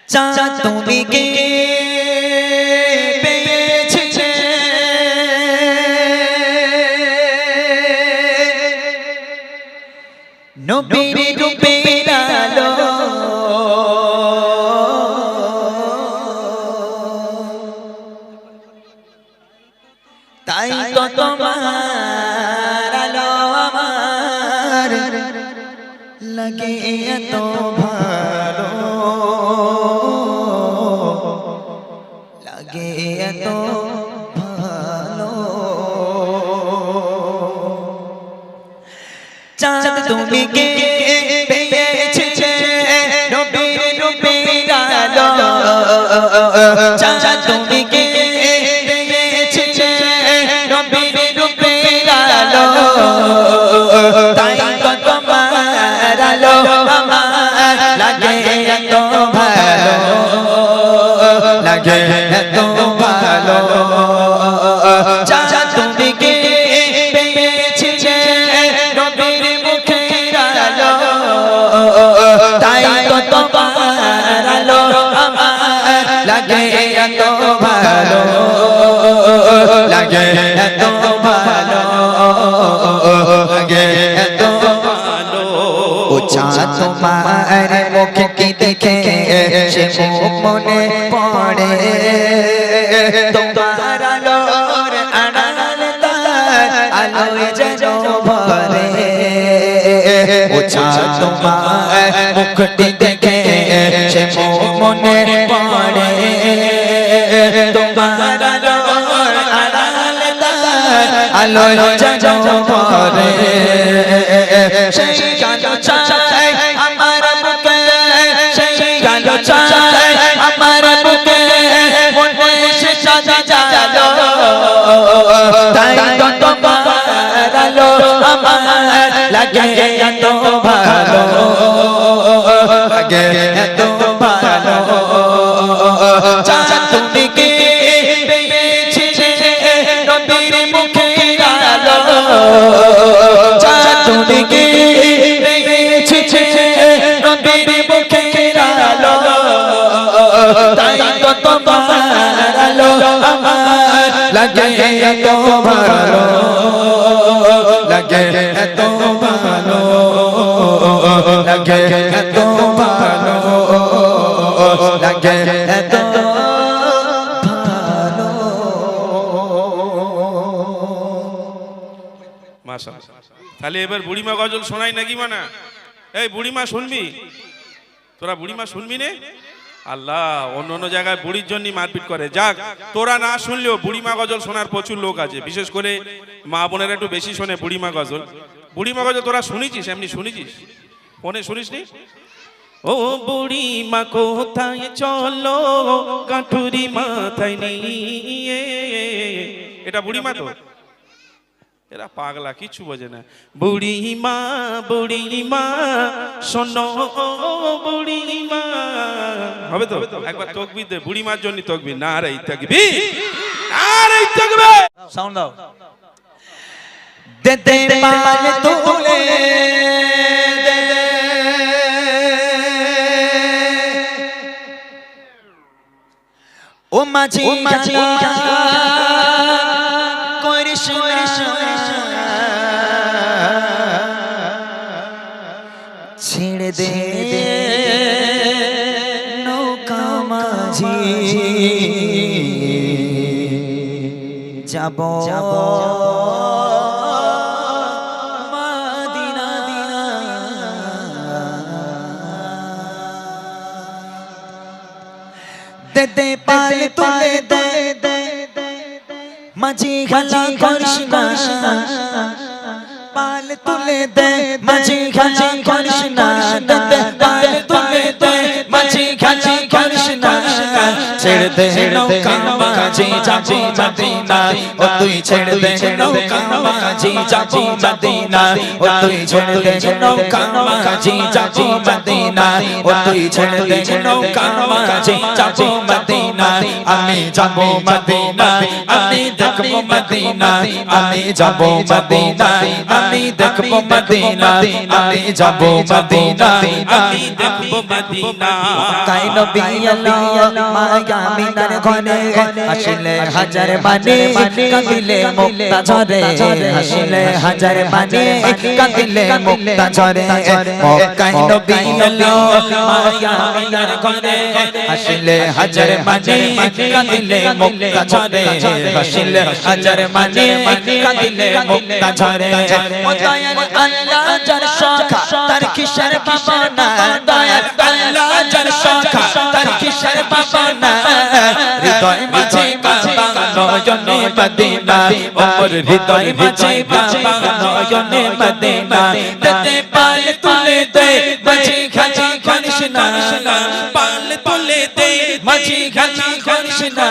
চাঁদ তুমি কে পেয়েছিলে নবীর রূপের আলো তাই তো তোমার আলো আমার লাগে এত ভালো, লাগে এত ভালো। চাঁদ তুমি কে পেয়েছিলে নবীর রূপের আলো, চাঁদ তুমি কে পেয়েছিলে নবীর রূপের আলো তাই তো তোমার আলো আমার লাগে এত ভালো, লাগে এত ভালো। চাঁদ তুমি কে পেয়েছিলে নবীর মুখের আলো তাই তো তোমার আলো আমার লাগে এত ভালো, লাগে এত ভালো, লাগে এত ভালো। ও চাঁদ তোমার মুখকে দেখে সে মুখ মনে পড়ে, তোমার আলোর আড়াল তার আলোয় যেন ভরে। ও চাঁদ তোমার মুখটি দেখে সে মুখ মনে পড়ে, তোমার আলোর আড়াল তার আলোয় যেন ভরে। সেই কালো চাই আমার বুকে, সেই কালো চাই আমার বুকে মনে সে সাজা জালো তাই তো তোমার আলো আমার লাগে এত ভালো, লাগে এত ভালো। চাঁদ তুমি কে পেয়েছিলে নবীর মুখের আলো, চাঁদ তুমি কে পেয়েছিলে নবীর মুখের আলো তাই তো তোমার আলো আমার লাগে এত ভালো, লাগে এত ভালো, লাগে এত ভালো, লাগে এত ভালো। মাশাআল্লাহ। তাহলে এবার বুড়িমা গজল শোনাই নাকি মানা? এই বুড়িমা শুনবি? তোরা বুড়িমা শুনবি নে? আল্লাহ, অন্য অন্য জায়গায় বুড়ির জন্য মারপিট করে। যাক, তোরা না শুনলেও বুড়িমা গজল শোনার প্রচুর লোক আছে, বিশেষ করে মা বোনেরা একটু বেশি শোনে বুড়িমা গজল। বুড়িমা গজল তোরা শুনেছিস? এমনি শুনেছিস? ফোনে শুনিসনি? ও বুড়িমা কোথায় চলো কাঠুরি মাথায় নিয়ে, এটা বুড়িমা তো? এরা পাগলা, কিছু বোঝে না। বুড়িমা বুড়িমা শোনো বুড়িমা, হবে তো? একবার তাকবীর দে, বুড়িমার জন্য তাকবীর। নারে তাকবীর, নারে তাকবীর। সাউন্ড দাও। দে পাল তুলে দে, ও মাঝি মাঝি করিস ছেড়ে দে নৌকা মাঝি, যাব যাব মদিনা দিনা। দে দে পাল তুলে দে মাঝি খালা করিস না, পাল তুলে দে মাঝি খালা করিস না, দে পাল তুলে দে মাঝি খালা করিস না, ছেড়ে দে নৌকা মাঝি মাঝি মদিনা ও তুই ছেড়ে দে নৌকা মাঝি যাবো মদিনা ও তুই ছেড়ে দে নৌকা মাঝি যাবো মদিনা ও তুই ছেড়ে দে নৌকা মাঝি যাবো মদিনা আমি যাবো মদিনা আমি দেখবো মদিনা আমি যাবো মদিনা আমি দেখবো মদিনা আমি যাবো মদিনা আমি দেখবো মদিনা কাই নবী আল্লাহ মায়া মিনার ঘরে আসিলে হাজার মানে কাঁদিলে মুক্তা ঝরে আসিলে হাজার মানে কাঁদিলে মুক্তা ঝরে কাই নবী আল্লাহ মায়া মিনার ঘরে আসিলে হাজার মানে কাঁদিলে মুক্তা ঝরে আসিলে হাজার মানে কাঁদিলে মুক্তা ঝরে ও দয়াল আল্লাহ যার শাখা তার কিশোর ভাবনা দয়াল আল্লাহ যার শাখা তার কিশোর ভাবনা হৃদয় মাঝে কাবা নয়নে মদিনা ওপর হৃদয় মাঝে কাবা নয়নে মদিনা তেতে পাল তুলে দে মাঝে খাজি কৃষ্ণা পাল তুলে দে মাঝে খাজি কৃষ্ণা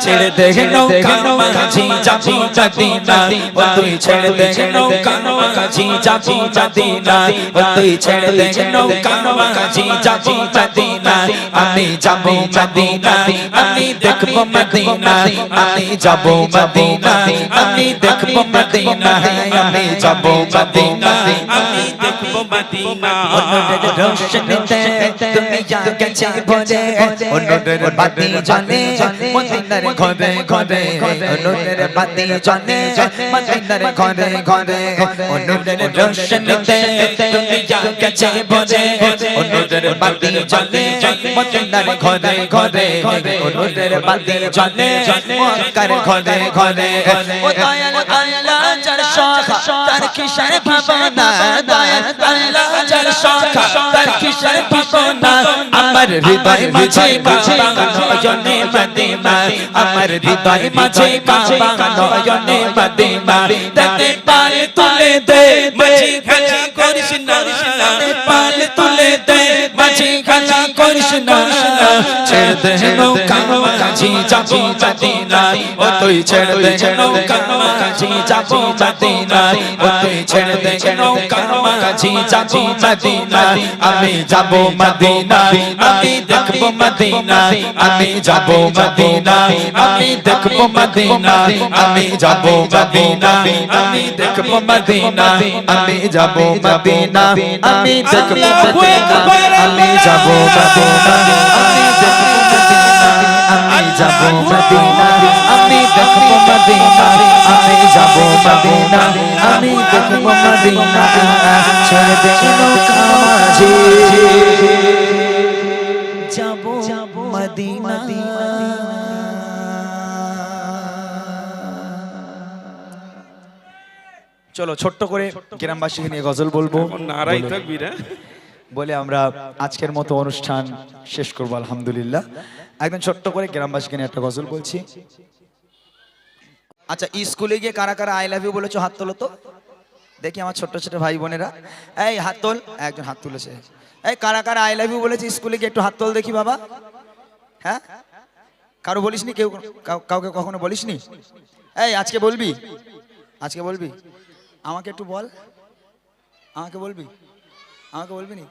ছেড়ে দে নৌকা মাঝি যাবি মদিনা ও তুই ছেড়ে দে নৌকা মাঝি যাবি মদিনা ও তুই ছেড়ে দে নৌকা মাঝি যাবি মদিনা আমি যাবো মদিনা আমি দেখবো মদিনা আমি যাবো মদিনা আমি দেখবো মদিনা আমি যাবো মদিনা আমি দেখবো মদিনা অনুরের রোশনীতে তুমি জাগেছে ভরে অনুরের বাতি জ্বলে মদিনার ঘরে ঘরে অনুরের বাতি জ্বলে মদিনার ঘরে ঘরে অনুরের রোশনীতে তুমি জাগেছে ভরে অনুরের বাতি জ্বলে মদিনার ঘরে ঘরে অনুরের বাতি জ্বলে মক্কার ঘরে ঘরে ও দয়াল আল্লাহ যার শাখা তার কিশোর ভাবনা দয়াল আল্লাহ যার শাখা তার কিশোর ভাবনা আমার হৃদয় মাঝে কাবা নয়নে মদিনা আমার হৃদয় মাঝে কাবা নয়নে মদিনা তেতে পাল তুলে দে মাঝি খাজি কৃষ্ণা পাল তুলে দে মাঝি খাজি কৃষ্ণা ছেড়ে দে নৌকা মাঝি যাবো মদিনা ও তুই ছেড়ে দে নৌকা মাঝি যাবো মদিনা ও তুই ছেড়ে দে নৌকা মাঝি যাবো মদিনা আমি যাবো মদিনা আমি দেখবো মদিনা আমি যাবো মদিনা আমি দেখবো মদিনা আমি যাবো মদিনা আমি দেখবো মদিনা আমি যাবো মদিনা আমি দেখবো মদিনা আমি যাবো মদিনা আমি দেখবো মদিনা আমি যাবো মদিনা আমি দেখবো মদিনা আমি যাবো মদিনা আমি দেখবো মদিনা ছেড়ে দে নৌকা মাঝি যাবো মদিনা চলো ছোট্ট করে গ্রামবাসীকে নিয়ে গজল বলবো নারাই তাকবীর বলে আমরা আজকের মতো অনুষ্ঠান শেষ করবো আলহামদুলিল্লাহ একদম ছোট্ট করে গ্রামবাসীকে নিয়ে একটা গজল বলছি আচ্ছা স্কুলে গিয়ে কারা কারা আই লাভ ইউ বলেছো হাত তোলো তো দেখি আমার ছোট্ট ছোট ভাই বোনেরা এই হাত তোল একজন হাত তুলেছে এই কারা কারা আই লাভ ইউ বলেছে স্কুলে গিয়ে একটু হাত তোল দেখি বাবা হ্যাঁ কারো বলিসনি কেউ কাউকে কখনো বলিসনি এই আজকে বলবি আমাকে একটু বল আমাকে বলবি নি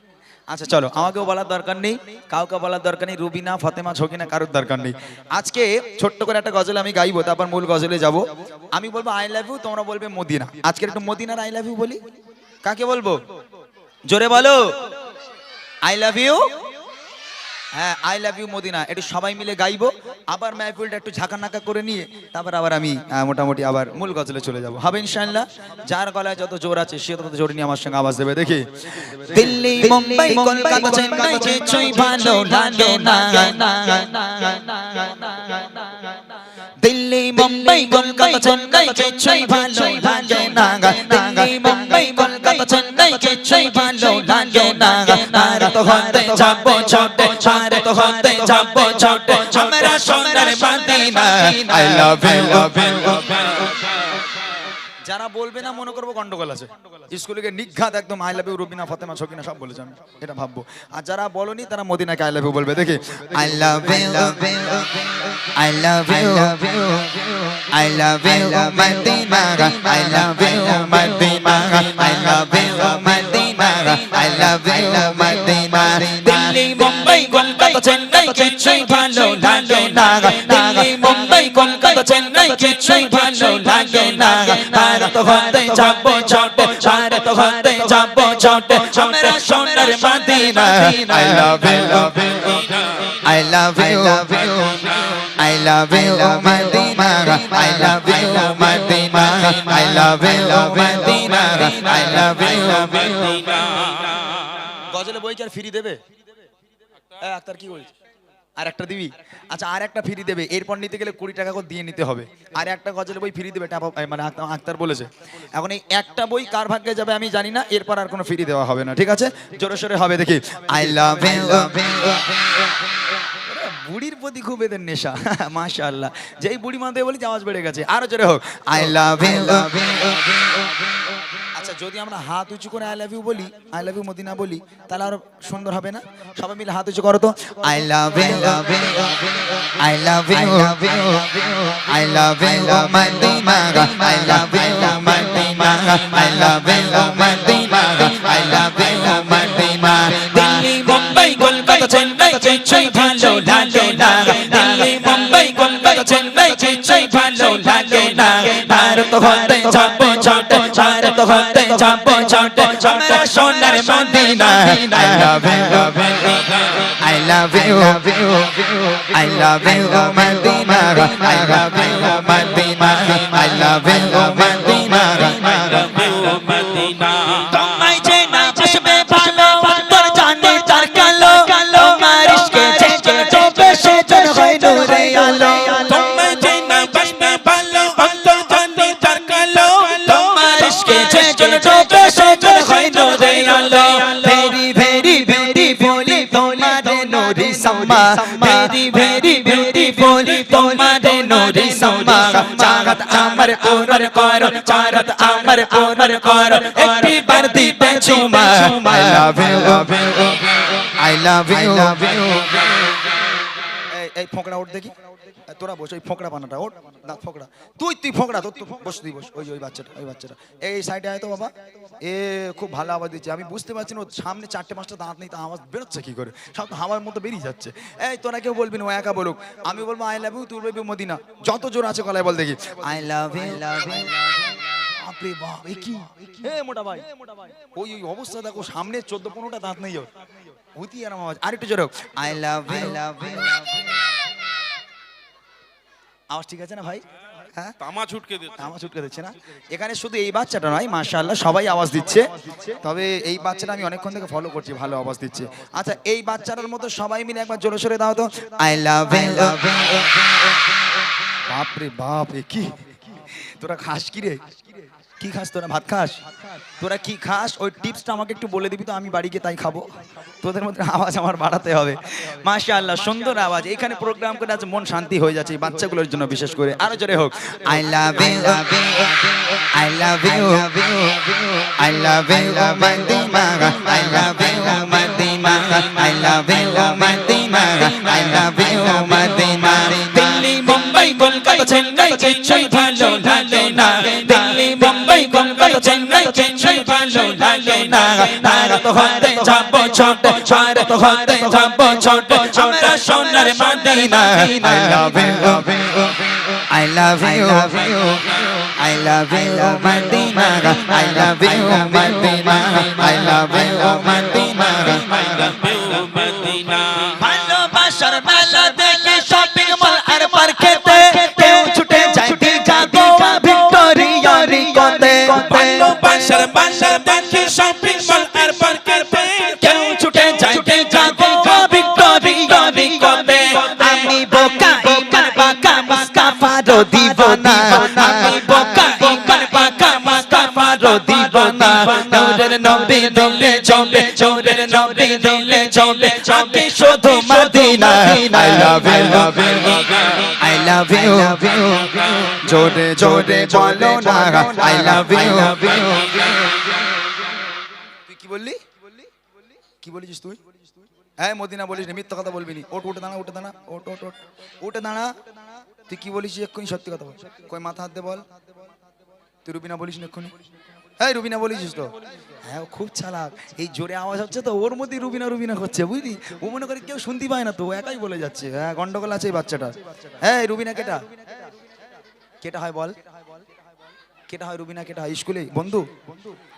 আচ্ছা চলো আমাকেও বলার দরকার নেই কাউকে বলার দরকার নেই রুবিনা ফাতেমা ছকিনা কারোর দরকার নেই আজকে ছোট্ট করে একটা গজল আমি গাইবো তারপর মূল গজলে যাব আমি বলবো আই লাভ ইউ তোমরা বলবে মদিনা আজকের একটু মদিনার আই লাভ ইউ বলি কাকে বলবো জোরে বলো আই লাভ ইউ হ্যাঁ আই লাভ ইউ মদিনা একটু সবাই মিলে গাইবো আবার মাহফিলটা একটু ঝাঁকানাকা করে নিয়ে তারপর আবার আমি মোটামুটি আবার মূল গজলে চলে যাব হবে ইনশাআল্লাহ যার গলায় যত জোর আছে সে তত জোরে নিয়ে আমার সঙ্গে আওয়াজ দেবে দেখি দিল্লি মুম্বাই কলকাতা চেন্নাই কিছুই ভালো লাগে না দিল্লি মুম্বাই কলকাতা চেন্নাই কিছুই ভালো লাগে না দিল্লি মুম্বাই কলকাতা চেন্নাই কিছুই ভালো লাগে না আর তো হতে যাবো ছোটে আর তো হতে যাবো ছোটে আমরা সোনার মদিনা আই লাভ ইউ যারা বলবে না মনে করবো গন্ডগোল আছে। স্কুলে গিয়ে নিঘাত একদম I love you Rubina Fatema Sakina সব বলেছে, আমি এটা ভাববো। আর যারা বলনি তারা মদিনাকে আই লাভ ইউ বলবে। দেখি I love you I love you I love you Madina I love you Madina I love you Madina I love you Madina. Delhi Mumbai Kolkata Chennai কিছুই ভালো লাগে না, দিল্লি মুম্বাই কলকাতা চেন্নাই কিছুই ভালো লাগে না। ভারত হতে যাবো ছোটে, ভারত হতে যাবো ছোটে, আমরা সোনার Medina. I love you, I love you, I love you, Madina. I love you, Madina. I love you, Madina. I love you, Madina. গজলে বই কি আর ফ্রি দেবে? আক্তার কি বলছে? আর একটা দিবি? আচ্ছা আর একটা ফ্রি দেবে, এরপর নিতে গেলে 20 টাকা করে দিয়ে নিতে হবে। আর একটা গজলে বই ফ্রি দেবে, মানে আক্তার বলেছে। এখন এই একটা বই কার ভাগ্যে যাবে আমি জানি না, এরপর আর কোনো ফ্রি দেওয়া হবে না, ঠিক আছে? জোরে সোরে হবে। দেখি আই লাভ ইউ। বুড়ির প্রতি খুব এদের নেশা, মাশাআল্লাহ। যেই বুড়ি মানতে বলি আওয়াজ বেড়ে গেছে, আরো জোরে হোক আই লাভ ইউ। আচ্ছা যদি আমরা হাত উঁচু করে আই লাভ ইউ বলি, আই লাভ ইউ মদিনা বলি, তাহলে আরো সুন্দর হবে না? সবাই মিলে হাত উঁচু করো তো। I love you I love you I love you Madina I love you Madina I love you Madina I love you Madina. Delhi Mumbai Kolkata Chennai কিছুই ভালো লাগে না, দিল্লি মুম্বাই কলকাতা চেন্নাই কিছুই ভালো লাগে না। ভারত হতে যাবো ছোটে, ভারত হতে যাবো ছোটে, আমরা সোনার Medina. I love you, I love you, I love you, Madina. I love you, Madina. I love you, Madina. I love you, Madina. তোমায় যে না বসবে ভালো, তোর জানে তার কালো, তোমার ইশকে যে ডোবে সে যেন হয় নূরে আলো। তোমায় যে না বসবে ভালো, তোর জানে তার কালো, তোমার ইশকে যে ডোবে সে যেন হয় নূরে আলো। ভেরি ভেরি বিউটিফুল তোমাদের নূরি সম্মা, ভেরি ভেরি বিউটিফুল তোমাদের নূরি সম্মা। চারাত আমার পূরণ করো, চারাত আমার পূরণ করো, একটি বার দিতে চুমা। I love you, I love you, এই ফোঁকড়া ওঠ দেখি, তোরা বস, ওই ফোঁকড়া বানাটা ওঠ না, ফোঁকড়া তুই ফোঁকড়া তো বস, তুই বস। ওই বাচ্চাটা এই সাইডে আয় তো বাবা। এ খুব ভালো আওয়াজ দিচ্ছে, আমি বুঝতে পারছি না ওর সামনে 4-5টা দাঁত নেই, তা আওয়াজ বেরোচ্ছে কি করে, সব তো হাওয়ার মধ্যে বেরিয়ে যাচ্ছে। এই তোরা কেউ বলবি না, ও একা বলুক। আমি বলবো আই লাভ ইউ, তুই বলবি মদিনা। যত জোর আছে গলায় বল দেখি আই লাভ ইউ। বাপরে বাপ, এ কি হে মোটা ভাই, ওই অবস্থা দেখো, সামনে 14-15টা দাঁত নেই ওর, ওইটি আর আওয়াজ। আর একটু জোরে আই লাভ ইউ। আওয়াজ ঠিক আছে না ভাই? হ্যাঁ তামা ছুটকে দিচ্ছে, তামা ছুটকে দিচ্ছে না। এখানে শুধু এই বাচ্চাটা নয়, মাশাআল্লাহ সবাই আওয়াজ দিচ্ছে, তবে এই বাচ্চাটা আমি অনেকক্ষণ থেকে ফলো করছি, ভালো আওয়াজ দিচ্ছে। আচ্ছা এই বাচ্চাটার মতো সবাই মিলে একবার জোরে সোরে দাও তো আই লাভ ইউ। বাপরে বাপ, এ কি তোরা খাস কি রে? কি খাস তোরা? ভাত খাস? তোরা কি খাস ওই টিপসটা আমাকে একটু বলে দিবি তো, আমি বাড়ি গিয়ে তাই খাবো। তোদের মধ্যে আওয়াজ আমার বাড়াতে হবে। মাশাআল্লাহ সুন্দর আওয়াজ, এখানে প্রোগ্রাম করে আজ মন শান্তি হয়ে যাচ্ছে এই বাচ্চাগুলোর জন্য বিশেষ করে। আরো জোরে হোক I love you, I love you, I love you Madina, I love you Madina, I love you Madina, I love you Madina. Delhi Mumbai Kolkata Chennai কিছুই ভালো লাগে না, দিল্লি মুম্বাই কলকাতা চেন্নাই কিছুই ভালো লাগে না। ভারত হতে যাবো ছোটে, ভারত হতে যাবো ছোটে, আমরা সোনার Medina. I love you, I love you, I love you Madina, I love you Madina, I love you Madina, I love you Madina। ভালোবাসার মেলা দেখে শপিং মল আর মার্কেটে, কেউ ছুটে যায় দীঘা গোয়া ভিক্টোরিয়া রিকোতে। ভালোবাসার মেলা দেখে শপিং মল আর মার্কেটে, কেউ ছুটে যায় দীঘা গোয়া ভিক্টোরিয়া রিকোতে। আমি বোকা ইমান বাঁকা মুস্তাফারও দিওয়ানা, আমি বোকা ইমান বাঁকা মুস্তাফারও দিওয়ানা। নূরের নবী দিলে জ্বলে, নূরের নবী দিলে জ্বলে, আগে শুধু Madina. I love you, I love you জোরে জোরে বলো না আই লাভ ইউ তুই কি বললি কি বলেছিস তুই হ্যাঁ মদিনা বলিস না মিথ্যা কথা বলবি নি ওট উঠে দাঁড়া উঠে দাঁড়া ওট ওট ওট উঠে দাঁড়া তুই কি বলিস এক্ষুনি সত্যি কথা বল কই মাথা হাত দে বল তুই রুবিনা বলিস না এক্ষুনি হ্যাঁ রুবিনা বলেছিস তো হ্যাঁ খুব চালাক এই জোরে আওয়াজ হচ্ছে তো ওর মধ্যে রুবিনা রুবিনা করছে বুঝলি ও মনে করে কেউ শুনতে পায় না তো ও একাই বলে যাচ্ছে হ্যাঁ গন্ডগোল আছে এই বাচ্চাটা হ্যাঁ রুবিনা কেটা কেটা হয় বল কেটা হয় রুবিনা কেটা হয় স্কুলে বন্ধু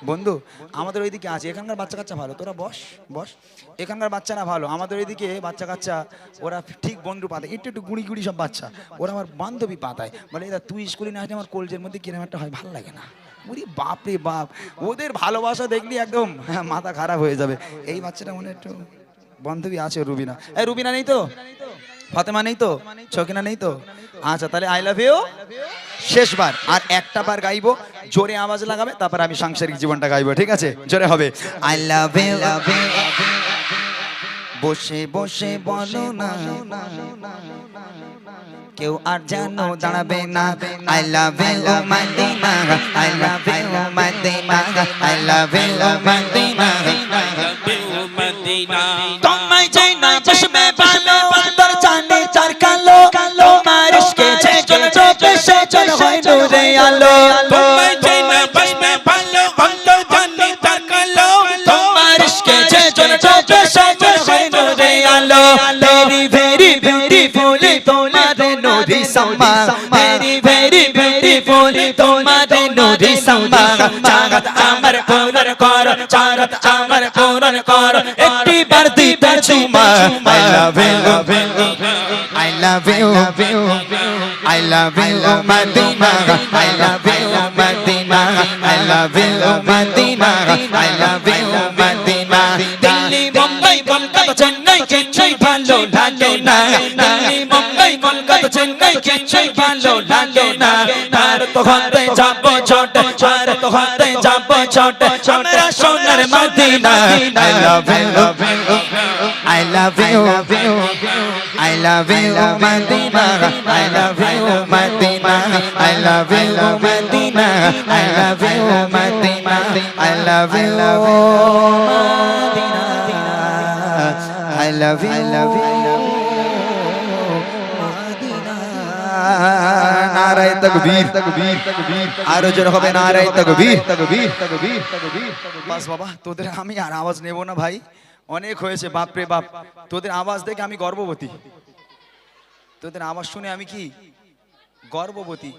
বন্ধু আমাদের ওইদিকে আছে এখানকার বাচ্চা কাচ্চা ভালো তোরা বস বস এখানকার বাচ্চারা ভালো আমাদের ওইদিকে বাচ্চা কাচ্চা ওরা ঠিক বন্ধু পাতায় একটু একটু গুঁড়ি গুঁড়ি সব বাচ্চা ওরা আমার বান্ধবী পাতায় বলে এদা তুই স্কুলে না আসলে আমার কলজের মধ্যে কিরম একটা হয় ভালো লাগে না ওরে বাপ রে বাপ ওদের ভালোবাসা দেখলি একদম মাথা খারাপ হয়ে যাবে এই বাচ্চাটা মনে একটু বান্ধবী আছে রুবিনা এই রুবিনা নেই তো ফাতেমা নেই তো ছকিনা নেই তো আচ্ছা তাহলে আই লাভ ইউ শেষবার আর একটা বার গাইবো জোরে আওয়াজ লাগাবে তারপর আমি সাংসারিক জীবনটা গাইবো ঠিক আছে জোরে হবে আই লাভ ইউ বসে বসে বলো না কেউ আর জানো দাঁড়াবে না I love you Madina I love you Madina I love you Madina তোমায় চাই না বসবে ভালো তোর জানে চার কালো তোমার ইশকে যে চল চোখে সে চল হয় নূরে আলো তোমায় চাই না বসবে ভালো অন্তর জানি তার কালো তোমার ইশকে যে চল চোখে সে চল হয় নূরে আলো ভেরি ভেরি বিউটিফুল তোমার নূরি সম্মা ভেরি ভেরি বিউটিফুল তোমার নূরি সম্মা চারাত আমার পূরণ কর চারাত আমার পূরণ কর একটি বার দিতে চুমা I love you I love you, I love you, Madina. I love you, Madina. I love you, Madina. I love you, Madina. Delhi, Mumbai, Kolkata, Chennai, Chennai, ভালো লাগে না Delhi, Mumbai, Kolkata, Chennai, Chennai, ভালো লাগে না আর তো হতে যাব ছোট আর তো হতে যাব ছোট আমরা সোনার Medina I love you, I love you, I love you, Madina. I love you, Madina. I love you, Madina. I love you, Madina. I love you, Madina. I love you, Madina. নারায়ে তাকবীর আরো জোরে হবে নারায়ে তাকবীর বাস বাবা তোদের আমি আর আওয়াজ নেব না ভাই অনেক হয়েছে বাপ রে বাপ তোদের আওয়াজ দেখে আমি গর্ববতী তোদের আওয়াজ শুনে আমি কি গর্ববতী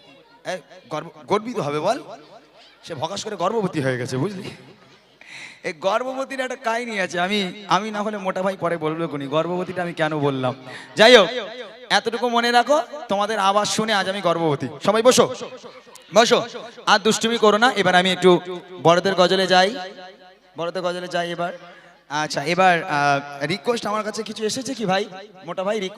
গর্বিত হবে বল সে ভকাশ করে গর্ভবতী হয়ে গেছে বুঝলি এই গর্ভবতীর একটা কাহিনী আছে আমি না হলে মোটা ভাই পরে বলবো কোনি গর্ভবতীটা আমি কেন বললাম যাই হোক এতটুকু মনে রাখো তোমাদের আওয়াজ শুনে আজ আমি গর্ভবতী সবাই বসো বসো আর দুষ্টুমি করো না এবার আমি একটু বড়দের গজলে যাই এবার আচ্ছা এবার রিকোয়েস্ট আমার কাছে কিছু এসেছে কি ভাই মোটা ভাই রিকোয়েস্ট